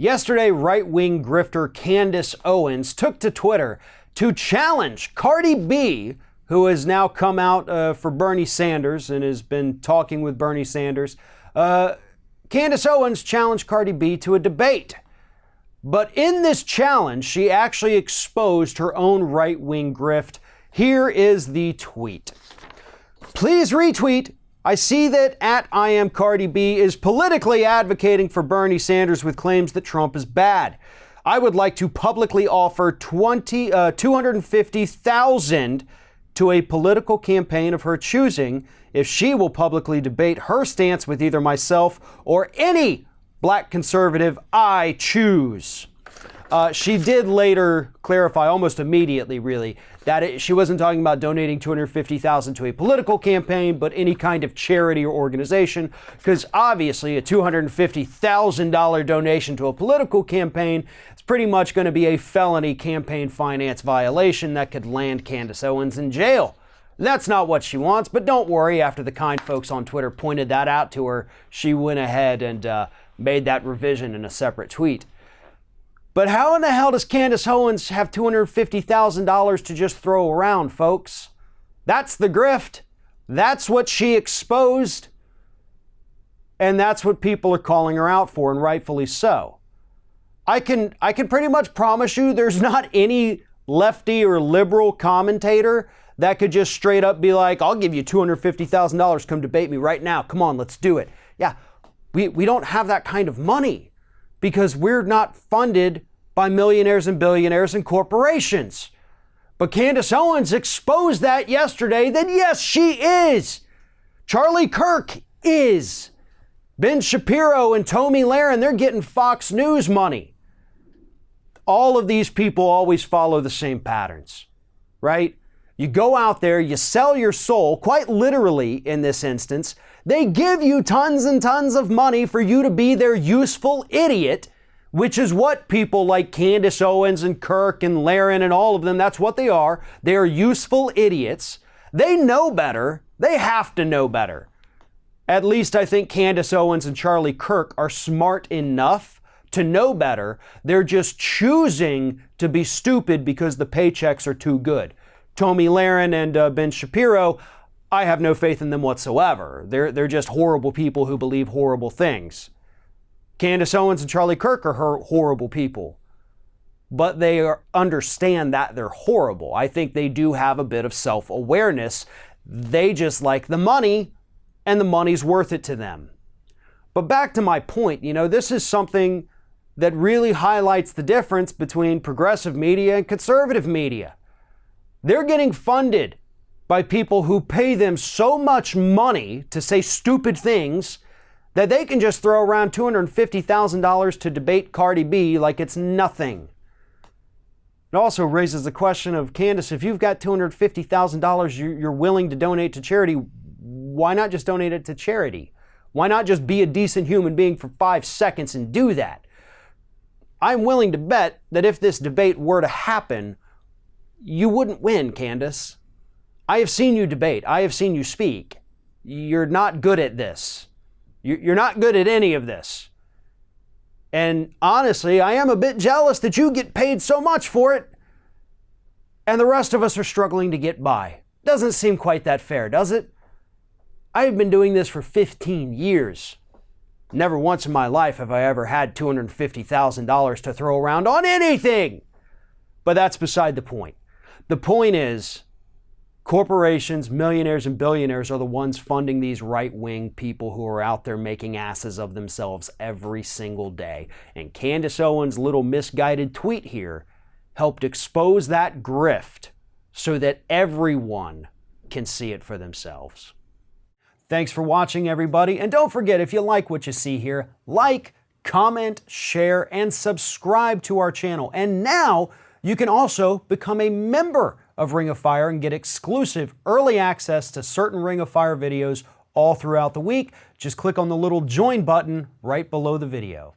Yesterday, right-wing grifter Candace Owens took to Twitter to challenge Cardi B, who has now come out for Bernie Sanders and has been talking with Bernie Sanders. Candace Owens challenged Cardi B to a debate. But in this challenge, she actually exposed her own right-wing grift. Here is the tweet. Please retweet. I see that @IamCardiB is politically advocating for Bernie Sanders with claims that Trump is bad. I would like to publicly offer $250,000 to a political campaign of her choosing if she will publicly debate her stance with either myself or any black conservative I choose. She did later clarify, almost immediately really, that she wasn't talking about donating $250,000 to a political campaign, but any kind of charity or organization, because obviously a $250,000 donation to a political campaign is pretty much going to be a felony campaign finance violation that could land Candace Owens in jail. That's not what she wants, but don't worry, after the kind folks on Twitter pointed that out to her, she went ahead and made that revision in a separate tweet. But how in the hell does Candace Owens have $250,000 to just throw around, folks? That's the grift. That's what she exposed. And that's what people are calling her out for, and rightfully so. I can pretty much promise you there's not any lefty or liberal commentator that could just straight up be like, I'll give you $250,000, come debate me right now. Come on, let's do it. Yeah, we don't have that kind of money, because we're not funded by millionaires and billionaires and corporations. But Candace Owens exposed that yesterday, that yes, she is. Charlie Kirk is. Ben Shapiro and Tomi Lahren, they're getting Fox News money. All of these people always follow the same patterns, right? You go out there, you sell your soul, quite literally in this instance. They give you tons and tons of money for you to be their useful idiot, which is what people like Candace Owens and Kirk and Lahren and all of them, that's what they are. They are useful idiots. They know better. They have to know better. At least I think Candace Owens and Charlie Kirk are smart enough to know better. They're just choosing to be stupid because the paychecks are too good. Tomi Lahren and Ben Shapiro, I have no faith in them whatsoever. They're just horrible people who believe horrible things. Candace Owens and Charlie Kirk are horrible people, but they understand that they're horrible. I think they do have a bit of self-awareness. They just like the money, and the money's worth it to them. But back to my point, this is something that really highlights the difference between progressive media and conservative media. They're getting funded by people who pay them so much money to say stupid things that they can just throw around $250,000 to debate Cardi B like it's nothing. It also raises the question of, Candace, if you've got $250,000 you're willing to donate to charity, why not just donate it to charity? Why not just be a decent human being for 5 seconds and do that? I'm willing to bet that if this debate were to happen, you wouldn't win, Candace. I have seen you debate. I have seen you speak. You're not good at this. You're not good at any of this. And honestly, I am a bit jealous that you get paid so much for it, and the rest of us are struggling to get by. Doesn't seem quite that fair, does it? I have been doing this for 15 years. Never once in my life have I ever had $250,000 to throw around on anything. But that's beside the point. The point is, corporations, millionaires, and billionaires are the ones funding these right-wing people who are out there making asses of themselves every single day. And Candace Owens' little misguided tweet here helped expose that grift so that everyone can see it for themselves. Thanks for watching, everybody. And don't forget, if you like what you see here, like, comment, share, and subscribe to our channel. And now you can also become a member of Ring of Fire and get exclusive early access to certain Ring of Fire videos all throughout the week. Just click on the little join button right below the video.